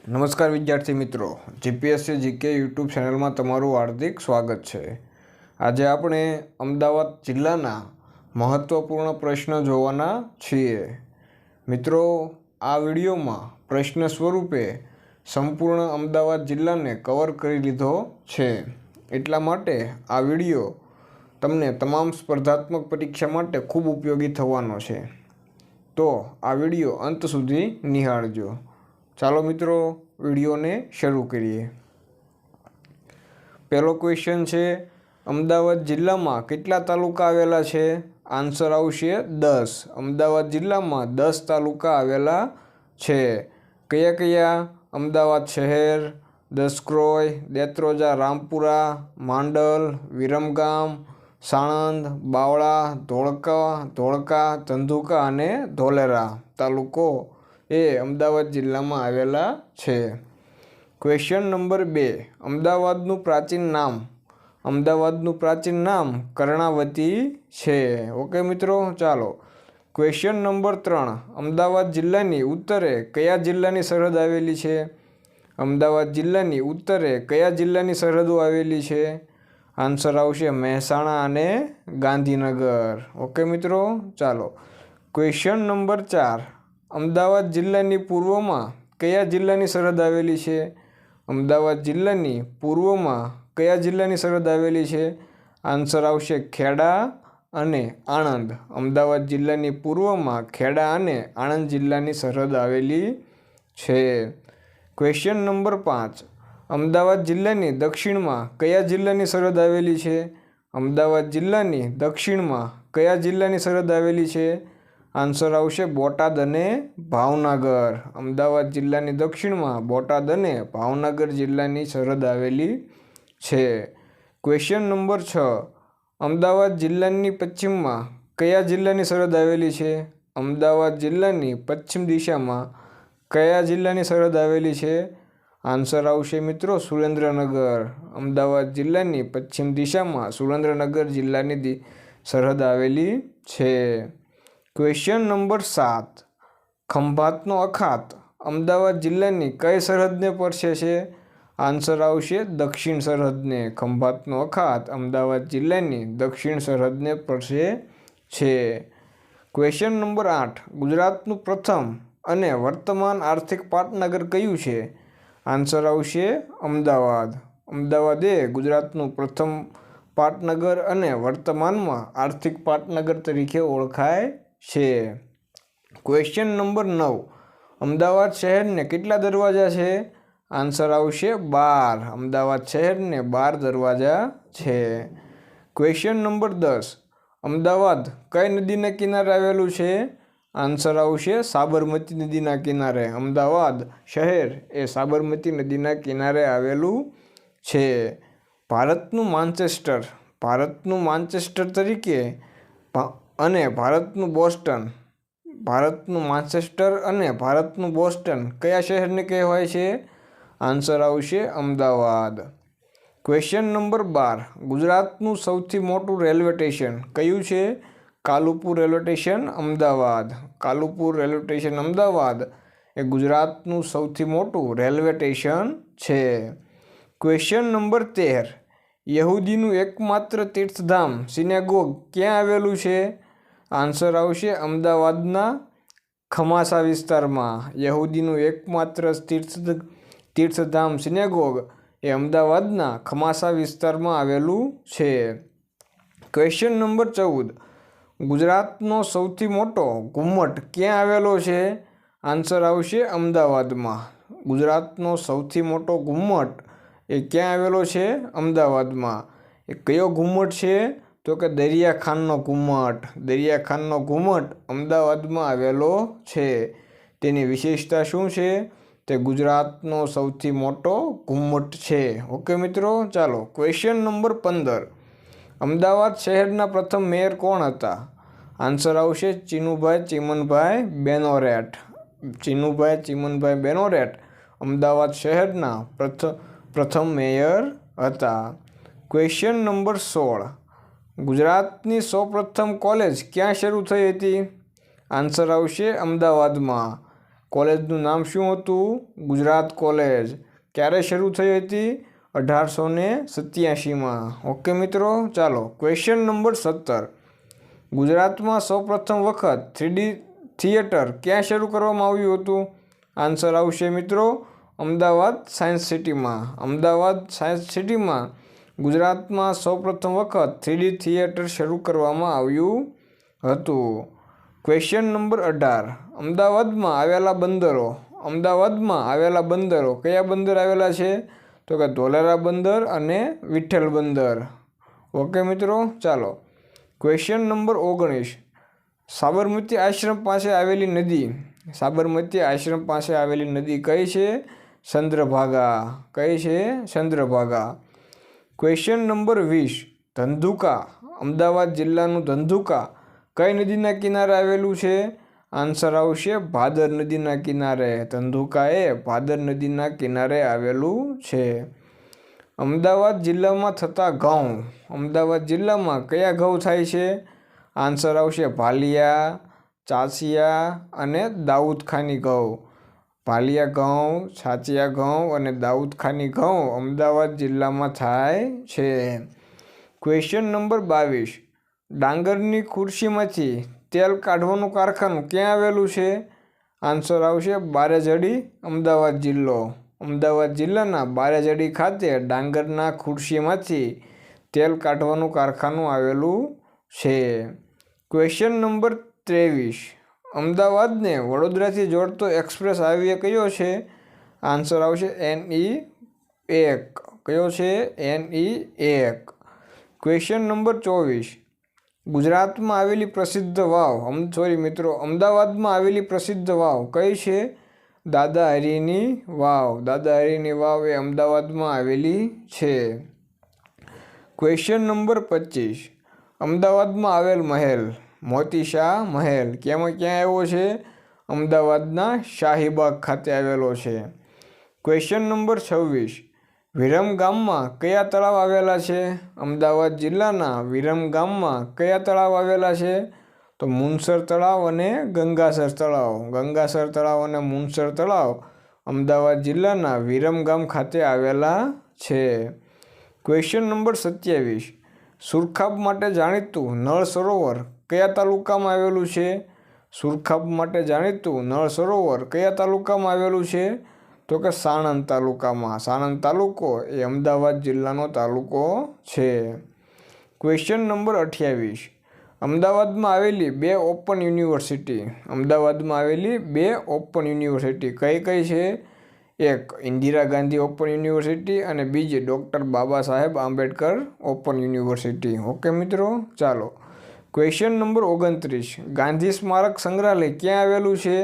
નમસ્કાર વિદ્યાર્થી મિત્રો, જીપીએસસી જીકે યુટ્યુબ ચેનલમાં તમારું હાર્દિક સ્વાગત છે। આજે આપણે અમદાવાદ જિલ્લાના મહત્ત્વપૂર્ણ પ્રશ્ન જોવાના છીએ। મિત્રો, આ વિડીયોમાં પ્રશ્ન સ્વરૂપે સંપૂર્ણ અમદાવાદ જિલ્લાને કવર કરી લીધો છે, એટલા માટે આ વિડીયો તમને તમામ સ્પર્ધાત્મક પરીક્ષા માટે ખૂબ ઉપયોગી થવાનો છે। તો આ વિડીયો અંત સુધી નિહાળજો। ચાલો મિત્રો, વિડીયોને શરૂ કરીએ। પહેલો ક્વેશ્ચન છે, અમદાવાદ જિલ્લામાં કેટલા તાલુકા આવેલા છે? આન્સર આવશે 10। અમદાવાદ જિલ્લામાં 10 તાલુકા આવેલા છે। કયા કયા? અમદાવાદ શહેર, દસક્રોય, દેત્રોજા રામપુરા, માંડલ, વિરમગામ, સાણંદ, બાવળા, ધોળકા, ધંધુકા અને ધોલેરા તાલુકો એ અમદાવાદ જિલ્લામાં આવેલા છે। ક્વેશ્ચન નંબર 2, અમદાવાદનું પ્રાચીન નામ? અમદાવાદનું પ્રાચીન નામ કર્ણાવતી છે। ઓકે મિત્રો, ચાલો। ક્વેશ્ચન નંબર 3, અમદાવાદ જિલ્લાની ઉત્તરે કયા જિલ્લાની સરહદ આવેલી છે? અમદાવાદ જિલ્લાની ઉત્તરે કયા જિલ્લાની સરહદો આવેલી છે? આન્સર આવશે મહેસાણા અને ગાંધીનગર। ઓકે મિત્રો, ચાલો। ક્વેશ્ચન નંબર 4, અમદાવાદ જિલ્લાની પૂર્વમાં કયા જિલ્લાની સરહદ આવેલી છે? અમદાવાદ જિલ્લાની પૂર્વમાં કયા જિલ્લાની સરહદ આવેલી છે? આન્સર આવશે ખેડા અને આણંદ। અમદાવાદ જિલ્લાની પૂર્વમાં ખેડા અને આણંદ જિલ્લાની સરહદ આવેલી છે। ક્વેશ્ચન નંબર 5, અમદાવાદ જિલ્લાની દક્ષિણમાં કયા જિલ્લાની સરહદ આવેલી છે? અમદાવાદ જિલ્લાની દક્ષિણમાં કયા જિલ્લાની સરહદ આવેલી છે? આન્સર આવશે બોટાદ અને ભાવનગર। અમદાવાદ જિલ્લાની દક્ષિણમાં બોટાદ અને ભાવનગર જિલ્લાની સરહદ આવેલી છે। ક્વેશ્ચન નંબર 6, અમદાવાદ જિલ્લાની પશ્ચિમમાં કયા જિલ્લાની સરહદ આવેલી છે? અમદાવાદ જિલ્લાની પશ્ચિમ દિશામાં કયા જિલ્લાની સરહદ આવેલી છે? આન્સર આવશે મિત્રો સુરેન્દ્રનગર। અમદાવાદ જિલ્લાની પશ્ચિમ દિશામાં સુરેન્દ્રનગર જિલ્લાની સરહદ આવેલી છે। ક્વેશ્ચન નંબર 7, ખંભાતનો અખાત અમદાવાદ જિલ્લાની કઈ સરહદને સ્પર્શે છે? આન્સર આવશે દક્ષિણ સરહદને। ખંભાતનો અખાત અમદાવાદ જિલ્લાની દક્ષિણ સરહદને સ્પર્શે છે। ક્વેશ્ચન નંબર 8, ગુજરાતનું પ્રથમ અને વર્તમાન આર્થિક પાટનગર કયું છે? આન્સર આવશે અમદાવાદ। અમદાવાદ એ ગુજરાતનું પ્રથમ પાટનગર અને વર્તમાનમાં આર્થિક પાટનગર તરીકે ઓળખાય છે। ક્વેશ્ચન નંબર 9, અમદાવાદ શહેરને કેટલા દરવાજા છે? આન્સર આવશે 12। અમદાવાદ શહેરને 12 દરવાજા છે। ક્વેશ્ચન નંબર 10, અમદાવાદ કઈ નદીના કિનારે આવેલું છે? આન્સર આવશે સાબરમતી નદીના કિનારે। અમદાવાદ શહેર એ સાબરમતી નદીના કિનારે આવેલું છે। ભારતનું માન્ચેસ્ટર તરીકે અને ભારતનું બોસ્ટન કયા શહેરને કહેવાય છે? આન્સર આવશે અમદાવાદ। ક્વેશ્ચન નંબર 12, ગુજરાતનું સૌથી મોટું રેલવે સ્ટેશન કયું છે? Kalupur railway station Ahmedabad. Kalupur railway station Ahmedabad એ ગુજરાતનું સૌથી મોટું રેલવે સ્ટેશન છે। ક્વેશ્ચન નંબર 13, યહૂદીનું એકમાત્ર તીર્થધામ સિનેગોગ ક્યાં આવેલું છે? આન્સર આવશે અમદાવાદના ખમાસા વિસ્તારમાં। યહૂદીનું એકમાત્ર તીર્થધામ સિનેગોગ એ અમદાવાદના ખમાસા વિસ્તારમાં આવેલું છે। ક્વેશ્ચન નંબર 14, ગુજરાતનો સૌથી મોટો ઘુમ્મટ ક્યાં આવેલો છે? આન્સર આવશે અમદાવાદમાં। ગુજરાતનો સૌથી મોટો ઘુમ્મટ એ ક્યાં આવેલો છે? અમદાવાદમાં। એ કયો ઘુમ્મટ છે? તો કે દરિયાખાનનો ઘુમ્મટ। દરિયાખાનનો ઘુમ્મટ અમદાવાદમાં આવેલો છે। તેની વિશેષતા શું છે? તે ગુજરાતનો સૌથી મોટો ઘુમ્મટ છે। ઓકે મિત્રો, ચાલો। ક્વેશ્ચન નંબર 15, અમદાવાદ શહેરના પ્રથમ મેયર કોણ હતા? આન્સર આવશે ચિનુભાઈ ચીમનભાઈ બેનોરેટ। ચિનુભાઈ ચીમનભાઈ બેનોરેટ અમદાવાદ શહેરના પ્રથમ મેયર હતા। ક્વેશ્ચન નંબર 16, ગુજરાતની સૌપ્રથમ કોલેજ ક્યાં શરૂ થઈ હતી? આન્સર આવશે અમદાવાદમાં। કોલેજનું નામ શું હતું? ગુજરાત કોલેજ. ક્યારે શરૂ થઈ હતી? 1887માં. ઓકે મિત્રો, ચાલો ક્વેશ્ચન નંબર 17. ગુજરાતમાં સૌપ્રથમ વખત 3D થિયેટર ક્યાં શરૂ કરવામાં આવ્યું હતું? આન્સર આવશે મિત્રો અમદાવાદ સાયન્સ સિટીમાં. અમદાવાદ સાયન્સ સિટીમાં ગુજરાતમાં સૌપ્રથમ વખત 3D થિયેટર શરૂ કરવામાં આવ્યું હતું. Question number 18. અમદાવાદમાં આવેલા બંદરો. અમદાવાદમાં આવેલા બંદરો કયા બંદર આવેલા છે? તો કે ધોલેરા બંદર અને વિઠ્ઠલ બંદર. ઓકે મિત્રો, ચાલો ક્વેશ્ચન નંબર 19. સાબરમતી આશ્રમ પાસે આવેલી નદી. સાબરમતી આશ્રમ પાસે આવેલી નદી કઈ છે? ચંદ્રભાગા. કઈ છે? ચંદ્રભાગા. Question number 20. ધંધુકા. અમદાવાદ જિલ્લાનું ધંધુકા કઈ નદીના કિનારે આવેલું છે? આન્સર આવશે ભાદર નદીના કિનારે. ધંધુકા એ ભાદર નદીના કિનારે આવેલું છે. અમદાવાદ જિલ્લામાં થતા ઘઉં. અમદાવાદ જિલ્લામાં કયા ઘઉં થાય છે? આન્સર આવશે ભાલિયા, ચાંચિયા અને દાઉદખાની ઘઉં. ભાલિયા ઘઉં, ચાંચિયા ઘઉં અને દાઉદખાની ઘઉં અમદાવાદ જિલ્લામાં થાય છે. Question number 22. ડાંગરની ખુરશીમાંથી તેલ કાઢવાનું કારખાનું ક્યાં આવેલું છે? આન્સર આવશે બારેજડી, અમદાવાદ જિલ્લો. અમદાવાદ જિલ્લાના બારેજડી ખાતે ડાંગરના ખુરશીમાંથી તેલ કાઢવાનું કારખાનું આવેલું છે. Question number 23. અમદાવાદને વડોદરાથી જોડતો એક્સપ્રેસ હાઈવે કયો છે? આન્સર આવશે NE1. કયો છે? NE1. Question number 24. ગુજરાતમાં આવેલી પ્રસિદ્ધ વાવ. અમદાવાદમાં આવેલી પ્રસિદ્ધ વાવ કઈ છે? દાદા હરીની વાવ. દાદા હરીની વાવ એ અમદાવાદમાં આવેલી છે. Question number 25. અમદાવાદમાં આવેલ મહેલ. મોતી શાહ મહેલ ક્યાં આવ્યો છે? અમદાવાદના શાહીબાગ ખાતે આવેલો છે. Question number 26. વિરમગામમાં કયા તળાવ આવેલા છે? અમદાવાદ જિલ્લાના વિરમગામમાં કયા તળાવ આવેલા છે? તો મુનસર તળાવ અને ગંગાસર તળાવ. ગંગાસર તળાવ અને મુનસર તળાવ અમદાવાદ જિલ્લાના વિરમગામ ખાતે આવેલા છે. Question number 27. સુરખાબ માટે જાણીતું નળ સરોવર કયા તાલુકામાં આવેલું છે? સુરખાબ માટે જાણીતું નળ સરોવર કયા તાલુકામાં આવેલું છે? તો કે સાણંદ તાલુકામાં. સાણંદ તાલુકો એ અમદાવાદ જિલ્લાનો તાલુકો છે. Question number 28. અમદાવાદમાં આવેલી 2 ઓપન યુનિવર્સિટી. અમદાવાદમાં આવેલી 2 ઓપન યુનિવર્સિટી કઈ કઈ છે? એક ઇન્દિરા ગાંધી ઓપન યુનિવર્સિટી અને બીજી doctor Baba Saheb Ambedkar open university. Okay મિત્રો, ચાલો ક્વેશ્ચન નંબર 29. ગાંધી સ્મારક સંગ્રહાલય ક્યાં આવેલું છે?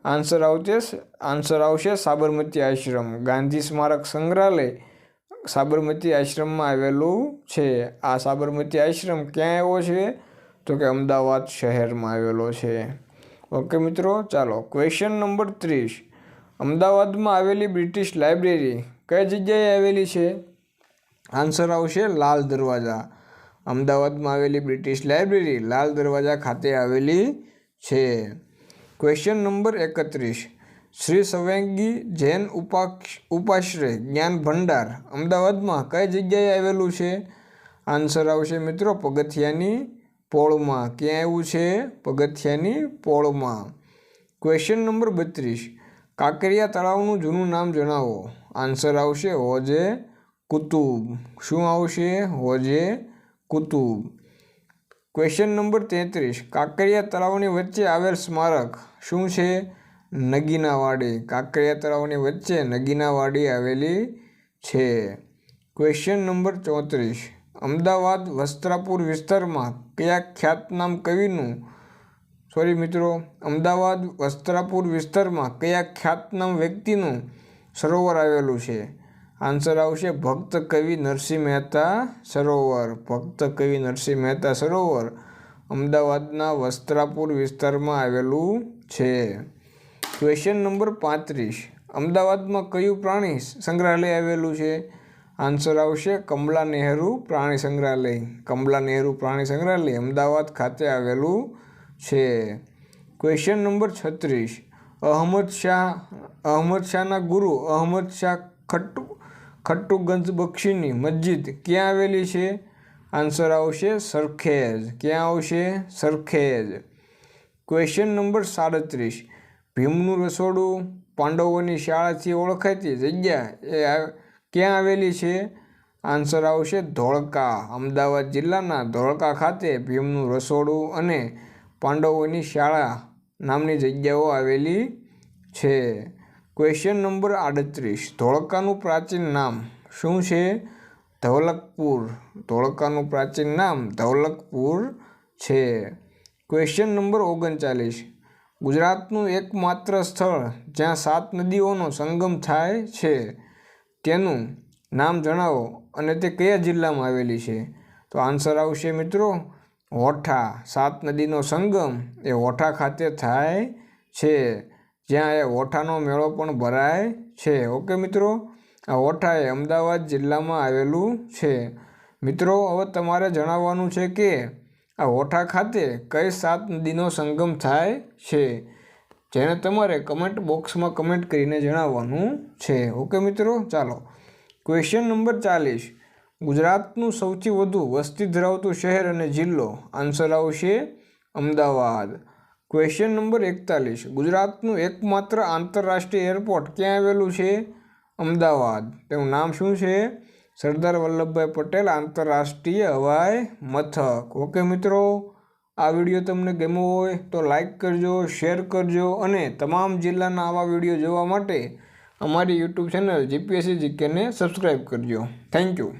આન્સર આવશે સાબરમતી આશ્રમ. ગાંધી સ્મારક સંગ્રહાલય સાબરમતી આશ્રમમાં આવેલું છે. આ સાબરમતી આશ્રમ ક્યાં આવ્યો છે? તો કે અમદાવાદ શહેરમાં આવેલો છે. ઓકે મિત્રો, ચાલો ક્વેશ્ચન નંબર 30. અમદાવાદમાં આવેલી બ્રિટિશ લાઇબ્રેરી કઈ જગ્યાએ આવેલી છે? આન્સર આવશે લાલ દરવાજા. અમદાવાદમાં આવેલી બ્રિટિશ લાઇબ્રેરી લાલ દરવાજા ખાતે આવેલી છે. Question number 31. શ્રી સવ્યાંગી જૈન ઉપાશ્રય જ્ઞાન ભંડાર અમદાવાદમાં કઈ જગ્યાએ આવેલું છે? આન્સર આવશે મિત્રો પગથિયાની પોળમાં. ક્યાં આવ્યું છે? પગથિયાની પોળમાં. Question number 32. કાંકરિયા તળાવનું જૂનું નામ જણાવો. આન્સર આવશે હોજે કુતુબ. શું આવશે? હોજે કુતુબ. Question number 33. કાંકરિયા તળાવની વચ્ચે આવેલ સ્મારક શું છે? નગીનાવાડી. કાંકરિયા તળાવની વચ્ચે નગીનાવાડી આવેલી છે. Question number 34. અમદાવાદ વસ્ત્રાપુર વિસ્તારમાં કયા ખ્યાતનામ કવિનું અમદાવાદ વસ્ત્રાપુર વિસ્તારમાં કયા ખ્યાતનામ વ્યક્તિનું સરોવર આવેલું છે? આન્સર આવશે ભક્ત કવિ નરસિંહ મહેતા સરોવર. ભક્ત કવિ નરસિંહ મહેતા સરોવર અમદાવાદના વસ્ત્રાપુર વિસ્તારમાં આવેલું છે. Question number 35. અમદાવાદમાં કયું પ્રાણી સંગ્રહાલય આવેલું છે? આન્સર આવશે કમલા નહેરુ પ્રાણી સંગ્રહાલય. કમલા નહેરુ પ્રાણી સંગ્રહાલય અમદાવાદ ખાતે આવેલું છે. Question number 36. અહમદ શાહના ગુરુ અહમદ શાહ ખટ્ટુગંજ બક્ષીની મસ્જિદ ક્યાં આવેલી છે? આન્સર આવશે સરખેજ. ક્યાં આવશે? સરખેજ. Question number 37. ભીમનું રસોડું પાંડવોની શાળાથી ઓળખાતી જગ્યા એ ક્યાં આવેલી છે? આન્સર આવશે ધોળકા. અમદાવાદ જિલ્લાના ધોળકા ખાતે ભીમનું રસોડું અને પાંડવોની શાળા નામની જગ્યાઓ આવેલી છે. Question number 38. ધોળકાનું પ્રાચીન નામ શું છે? ધવલકપુર. ધોળકાનું પ્રાચીન નામ ધવલકપુર છે. Question number 39. ગુજરાતનું એકમાત્ર સ્થળ જ્યાં 7 નદીઓનો સંગમ થાય છે તેનું નામ જણાવો અને તે કયા જિલ્લામાં આવેલી છે? તો આન્સર આવશે મિત્રો વોઠા. 7 નદીનો સંગમ એ વોઠા ખાતે થાય છે, જ્યાં એ વોઠાનો મેળો પણ ભરાય છે. ઓકે મિત્રો, આ વોઠા એ અમદાવાદ જિલ્લામાં આવેલું છે. મિત્રો, હવે તમારે જણાવવાનું છે કે આ વોઠા ખાતે કઈ 7 નદીનો સંગમ થાય છે, જેને તમારે કમેન્ટ બોક્સમાં કમેન્ટ કરીને જણાવવાનું છે. ઓકે મિત્રો, ચાલો. Question number 40. ગુજરાતનું સૌથી વધુ વસ્તી ધરાવતું શહેર અને જિલ્લો? આન્સર આવશે અમદાવાદ. Question number 41. ગુજરાતનું એકમાત્ર આંતરરાષ્ટ્રીય એરપોર્ટ ક્યાં આવેલું છે? અમદાવાદ. તેનું નામ શું છે? સરદાર વલ્લભભાઈ પટેલ આંતરરાષ્ટ્રીય હવાઈ મથક. ઓકે મિત્રો, આ વિડીયો તમને ગમ્યો હોય તો લાઈક કરજો, શેર કરજો અને તમામ જિલ્લાના આવા વિડીયો જોવા માટે અમારી યુટ્યુબ ચેનલ જીપીએસસી જીકેને સબસ્ક્રાઈબ કરજો. Thank you.